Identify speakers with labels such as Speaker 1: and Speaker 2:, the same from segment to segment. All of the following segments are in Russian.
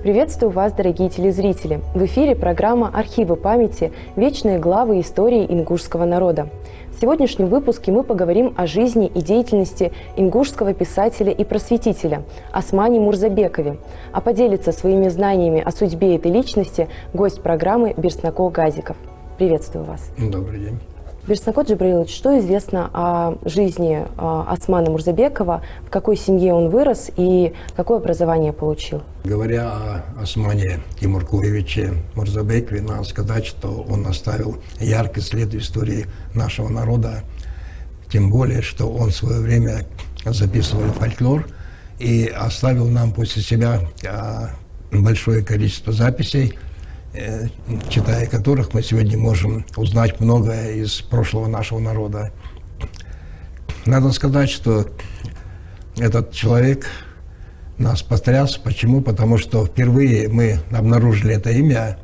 Speaker 1: Приветствую вас, дорогие телезрители! В эфире программа «Архивы памяти. Вечные главы истории ингушского народа». В сегодняшнем выпуске мы поговорим о жизни и деятельности ингушского писателя и просветителя Османе Мурзабекове. А поделиться своими знаниями о судьбе этой личности гость программы Берснакол Газиков. Приветствую вас.
Speaker 2: Добрый день.
Speaker 1: Берснакол Джабраилович, что известно о жизни Османа Мурзабекова, в какой семье он вырос и какое образование получил?
Speaker 2: Говоря о Османе Тимуркулевиче Мурзабекове, надо сказать, что он оставил яркий след в истории нашего народа, тем более, что он в свое время записывал фольклор и оставил нам после себя большое количество записей, читая которых мы сегодня можем узнать многое из прошлого нашего народа. Надо сказать, что этот человек нас потряс. Почему? Потому что впервые мы обнаружили это имя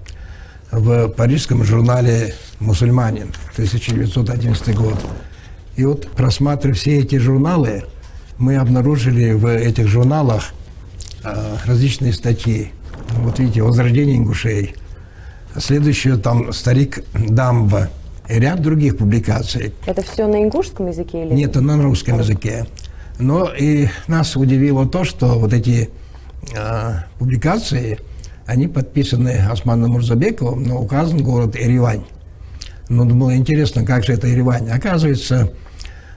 Speaker 2: в парижском журнале «Мусульманин», 1911 год. И вот, просматривая все эти журналы, мы обнаружили в этих журналах различные статьи. Вот видите, «Возрождение ингушей», следующее там «Старик Дамба» и ряд других публикаций.
Speaker 1: Это все на ингушском языке или?
Speaker 2: Нет, это на русском языке. Но и нас удивило то, что вот эти публикации, они подписаны Османом Мурзабековым, но указан город Еревань. Ну, было интересно, как же это Еревань. Оказывается,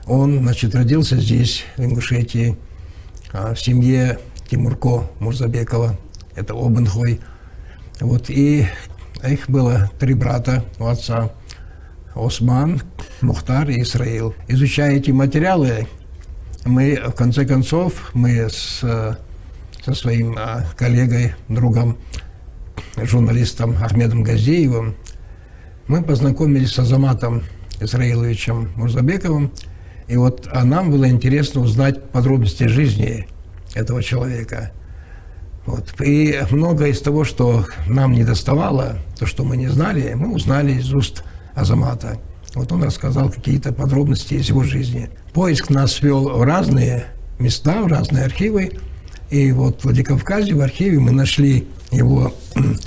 Speaker 2: он, значит, родился здесь, в Ингушетии, в семье Тимурко Мурзабекова, это Обанхой. Вот, и их было 3 брата у отца: Осман, Мухтар и Исраил. Изучая эти материалы, мы, в конце концов, со своим коллегой, другом, журналистом Ахмедом Газиевым, мы познакомились с Азаматом Исраиловичем Мурзабековым, и вот нам было интересно узнать подробности жизни этого человека. Вот. И многое из того, что нам не доставало, то, что мы не знали, мы узнали из уст Азамата. Вот он рассказал какие-то подробности из его жизни. Поиск нас вел в разные места, в разные архивы. И вот в Владикавказе, в архиве, мы нашли его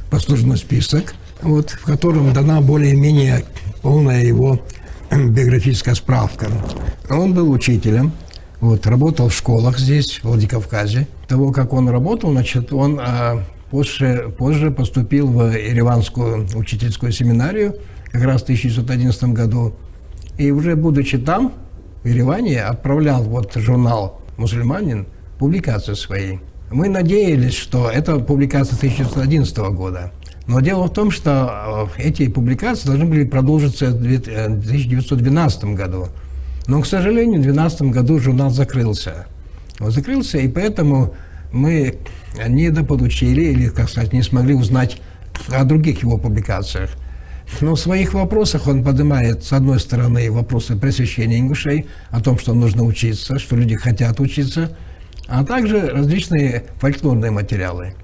Speaker 2: послужной список, вот, в котором дана более-менее полная его биографическая справка. Он был учителем. Вот, работал в школах здесь, в Владикавказе. Того, как он работал, значит, он позже поступил в Ереванскую учительскую семинарию, как раз в 1911 году. И уже будучи там, в Ереване, отправлял вот журнал «Мусульманин» публикации свои. Мы надеялись, что это публикация 1911 года. Но дело в том, что эти публикации должны были продолжиться в 1912 году. Но, к сожалению, в 2012 году журнал закрылся. Он закрылся, и поэтому мы недополучили, или, как сказать, не смогли узнать о других его публикациях. Но в своих вопросах он поднимает, с одной стороны, вопросы просвещения ингушей, о том, что нужно учиться, что люди хотят учиться, а также различные фольклорные материалы.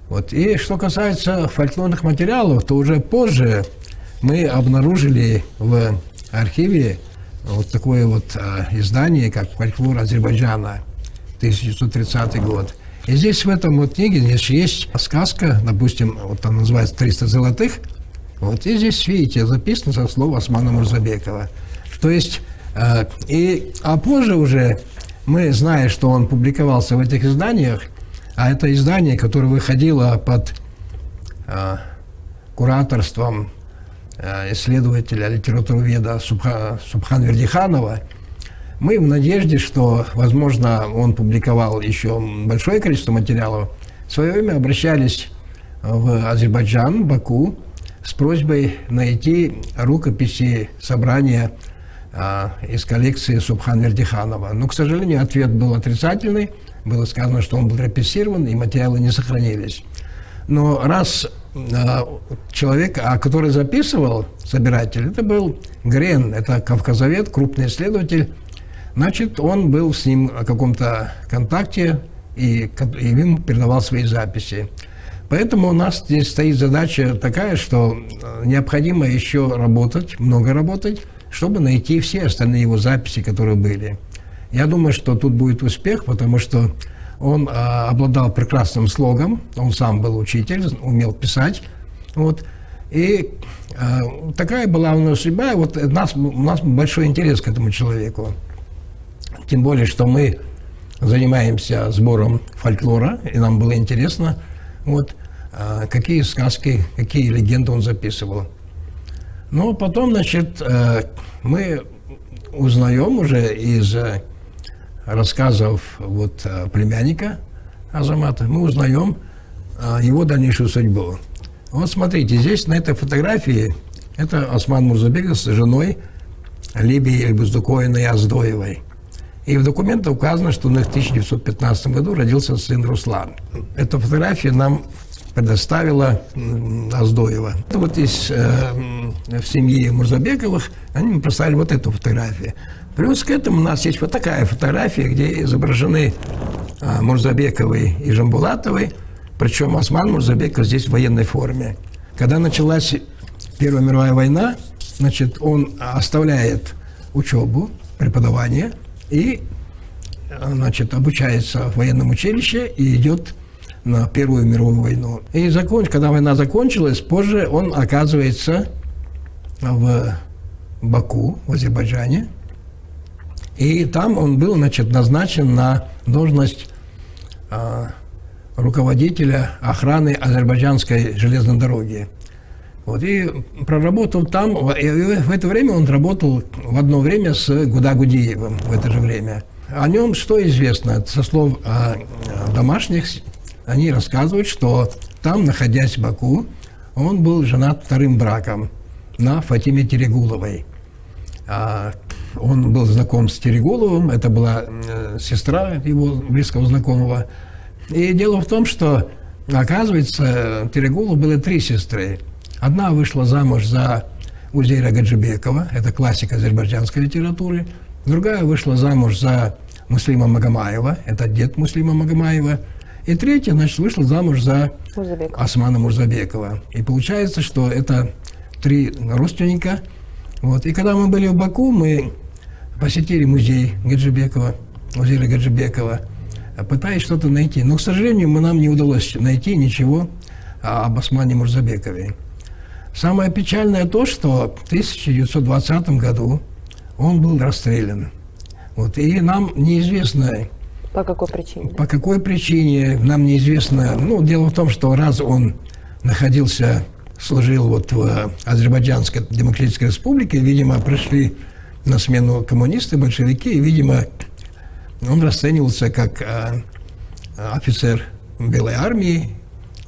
Speaker 2: Вот. И что касается фольклорных материалов, то уже позже мы обнаружили в архиве вот такое вот издание, как «Фольклор Азербайджана», 1930 год. И здесь в этом вот книге есть сказка, допустим, вот она называется «300 золотых». Вот, и здесь, видите, записано со слов Османа Мурзабекова. То есть, а позже уже мы, зная, что он публиковался в этих изданиях, а это издание, которое выходило под кураторством исследователя, литературоведа Субхан Вердиханова, мы в надежде, что, возможно, он публиковал еще большое количество материалов, в свое время обращались в Азербайджан, Баку, с просьбой найти рукописи собрания из коллекции Субхан Вердиханова. Но, к сожалению, ответ был отрицательный. Было сказано, что он был репрессирован, и материалы не сохранились. Но раз человек, который записывал, собиратель, это был Грен, это кавказовед, крупный исследователь, значит, он был с ним о каком-то контакте и ему передавал свои записи. Поэтому у нас здесь стоит задача такая, что необходимо еще работать, много работать, чтобы найти все остальные его записи, которые были. Я думаю, что тут будет успех, потому что Он обладал прекрасным слогом, он сам был учитель, умел писать. Вот. И такая была у нас судьба. Вот у нас большой интерес к этому человеку. Тем более, что мы занимаемся сбором фольклора, и нам было интересно, вот, какие сказки, какие легенды он записывал. Но потом, значит, мы узнаем уже из рассказов вот, племянника Азамата, мы узнаем его дальнейшую судьбу. Вот смотрите, здесь на этой фотографии это Осман Мурзабеков с женой Либией Эльбуздуковой Яздоевой. И в документах указано, что в 1915 году родился сын Руслан. Эту фотографию нам предоставила Аздоева. Это вот в семье Мурзабековых они представили вот эту фотографию. Плюс к этому у нас есть вот такая фотография, где изображены Мурзабековы и Жамбулатовы, причем Осман Мурзабеков здесь в военной форме. Когда началась Первая мировая война, значит, он оставляет учебу, преподавание и, значит, обучается в военном училище и идет на Первую мировую войну. И когда война закончилась, позже он оказывается в Баку, в Азербайджане. И там он был, значит, назначен на должность руководителя охраны азербайджанской железной дороги. Вот, и проработал там, и в это время он работал в одно время с Гудагудиевым, в это же время. О нем что известно? Со слов домашних, они рассказывают, что там, находясь в Баку, он был женат вторым браком на Фатиме Терегуловой. Он был знаком с Терегуловым, это была сестра его близкого знакомого. И дело в том, что, оказывается, Терегулу было 3 сестры. Одна вышла замуж за Узейра Гаджибекова, это классик азербайджанской литературы. Другая вышла замуж за Муслима Магомаева, это дед Муслима Магомаева. И третья, значит, вышла замуж за Османа Мурзабекова. И получается, что это 3 родственника. Вот. И когда мы были в Баку, мы посетили музей Гаджибекова, Узейра Гаджибекова, пытаясь что-то найти. Но, к сожалению, нам не удалось найти ничего об Османе Мурзабекове. Самое печальное то, что в 1920 году он был расстрелян. Вот. И нам неизвестно...
Speaker 1: По какой причине?
Speaker 2: По какой причине, нам неизвестно. Ну, дело в том, что раз он служил вот в Азербайджанской Демократической Республике, видимо, пришли на смену коммунисты, большевики, и, видимо, он расценивался как офицер Белой армии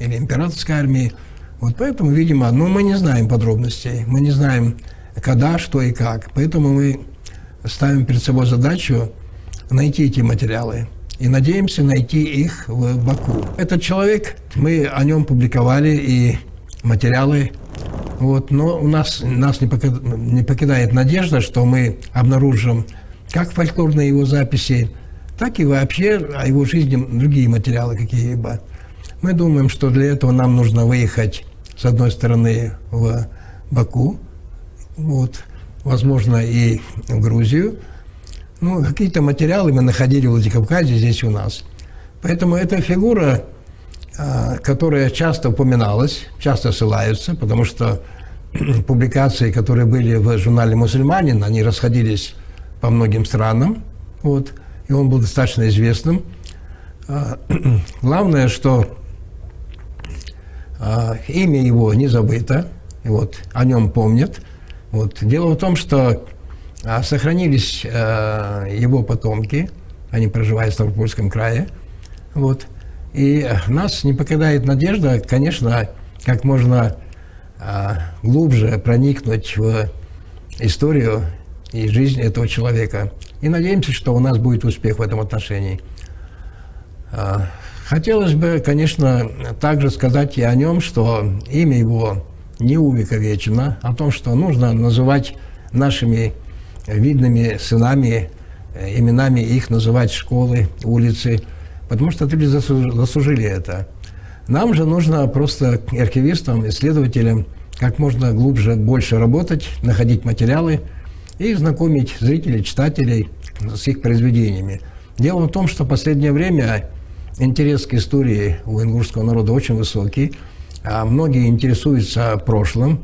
Speaker 2: или императорской армии. Вот поэтому, видимо, мы не знаем подробностей, мы не знаем, когда, что и как. Поэтому мы ставим перед собой задачу найти эти материалы и надеемся найти их в Баку. Этот человек, мы о нем публиковали и материалы, вот, но нас не покидает надежда, что мы обнаружим как фольклорные его записи, так и вообще о его жизни другие материалы какие-либо. Мы думаем, что для этого нам нужно выехать, с одной стороны, в Баку, вот, возможно, и в Грузию. Ну, какие-то материалы мы находили в Владикавказе, здесь у нас. Поэтому эта фигура, которая часто упоминалась, часто ссылаются, потому что публикации, которые были в журнале «Мусульманин», они расходились по многим странам, вот, и он был достаточно известным. Главное, что имя его не забыто, вот, о нем помнят. Вот. Дело в том, что сохранились его потомки, они проживают в Ставропольском крае, вот, и нас не покидает надежда, конечно, как можно глубже проникнуть в историю и жизнь этого человека. И надеемся, что у нас будет успех в этом отношении. Хотелось бы, конечно, также сказать и о нем, что имя его не увековечено, о том, что нужно называть нашими видными сынами, именами их называть школы, улицы, потому что люди заслужили это. Нам же нужно просто архивистам, исследователям как можно глубже, больше работать, находить материалы и знакомить зрителей, читателей с их произведениями. Дело в том, что в последнее время интерес к истории у ингушского народа очень высокий. Многие интересуются прошлым,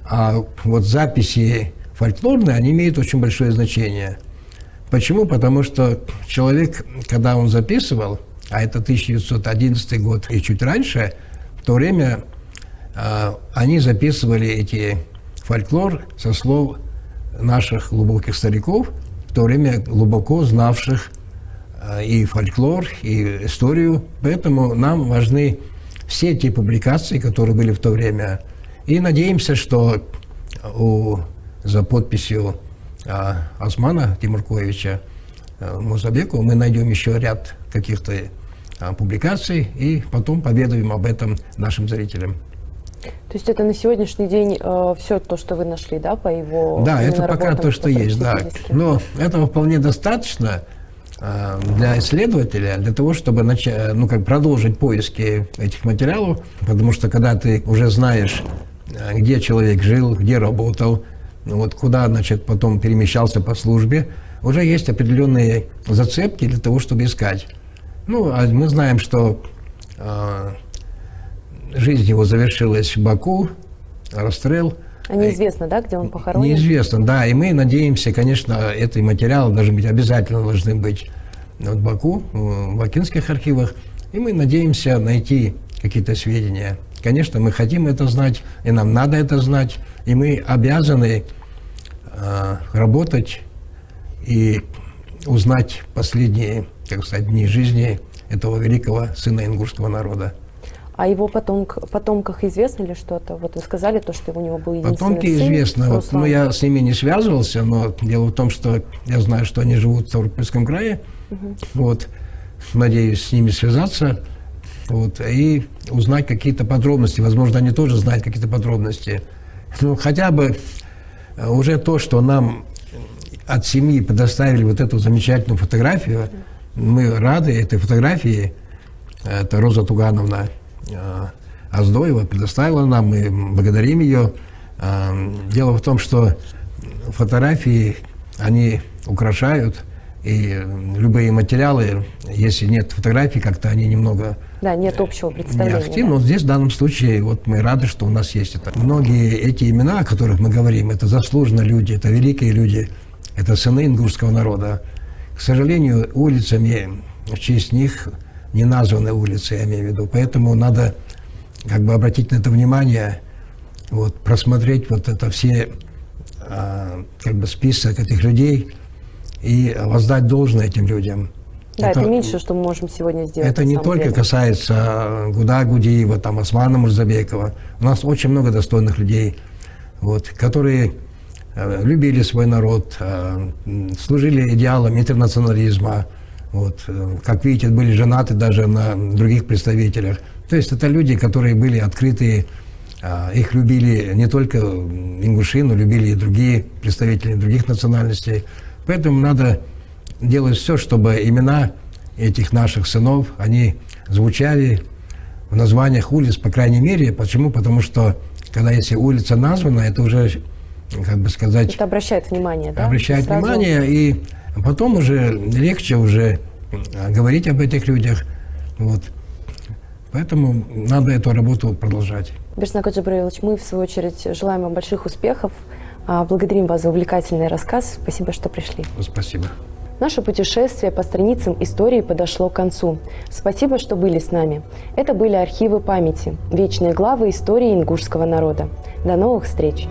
Speaker 2: а вот записи фольклорные, они имеют очень большое значение. Почему? Потому что человек, когда он записывал, а это 1911 год и чуть раньше, в то время они записывали эти фольклор со слов наших глубоких стариков, в то время глубоко знавших и фольклор, и историю. Поэтому нам важны все те публикации, которые были в то время. И надеемся, что за подписью Османа Тимуркоевича Мурзабекова мы найдем еще ряд каких-то публикаций и потом поведаем об этом нашим зрителям.
Speaker 1: То есть это на сегодняшний день все то, что вы нашли, да, по его
Speaker 2: Да, это пока
Speaker 1: работам,
Speaker 2: то, что есть, да. Но этого вполне достаточно для исследователя, для того, чтобы продолжить поиски этих материалов, потому что когда ты уже знаешь, где человек жил, где работал, вот куда, потом перемещался по службе, уже есть определенные зацепки для того, чтобы искать. А мы знаем, что жизнь его завершилась в Баку, расстрел.
Speaker 1: А неизвестно, да, где он похоронен?
Speaker 2: Неизвестно, да. И мы надеемся, конечно, эти материалы обязательно должны быть в Баку, в бакинских архивах. И мы надеемся найти какие-то сведения. Конечно, мы хотим это знать, и нам надо это знать. И мы обязаны работать и узнать последние, дни жизни этого великого сына ингушского народа.
Speaker 1: А его потомках известно ли что-то? Вот вы сказали то, что у него был единственный
Speaker 2: Потомки
Speaker 1: сын.
Speaker 2: известно. Я с ними не связывался, но дело в том, что я знаю, что они живут в Ставропольском крае. Надеюсь с ними связаться и узнать какие-то подробности. Возможно, они тоже знают какие-то подробности. Хотя бы уже то, что нам от семьи предоставили эту замечательную фотографию, мы рады этой фотографии. Это Роза Тугановна Аздоева предоставила нам, мы благодарим ее. Дело в том, что фотографии, они украшают, и любые материалы, если нет фотографий, как-то они немного...
Speaker 1: Да, нет общего представления.
Speaker 2: Да. Но здесь в данном случае мы рады, что у нас есть это. Многие эти имена, о которых мы говорим, это заслуженные люди, это великие люди, это сыны ингушского народа. К сожалению, улицами в честь них не названы улицы, я имею в виду. Поэтому надо обратить на это внимание, просмотреть это все, список этих людей и воздать должное этим людям.
Speaker 1: Да, это меньше, что мы можем сегодня сделать.
Speaker 2: Это не только касается Гуда Гудиева, Османа Мурзабекова. У нас очень много достойных людей, которые любили свой народ, служили идеалам интернационализма. Как видите, были женаты даже на других представителях. То есть это люди, которые были открытые, их любили не только ингуши, но любили и другие представители других национальностей. Поэтому надо делать все, чтобы имена этих наших сынов, они звучали в названиях улиц, по крайней мере. Почему? Потому что, если улица названа, это уже,
Speaker 1: Это обращает внимание, да?
Speaker 2: Обращает внимание, и потом уже легче говорить об этих людях. Поэтому надо эту работу продолжать.
Speaker 1: Берснак Джабраилович, мы, в свою очередь, желаем вам больших успехов. Благодарим вас за увлекательный рассказ. Спасибо, что пришли.
Speaker 2: Спасибо.
Speaker 1: Наше путешествие по страницам истории подошло к концу. Спасибо, что были с нами. Это были архивы памяти, вечные главы истории ингушского народа. До новых встреч!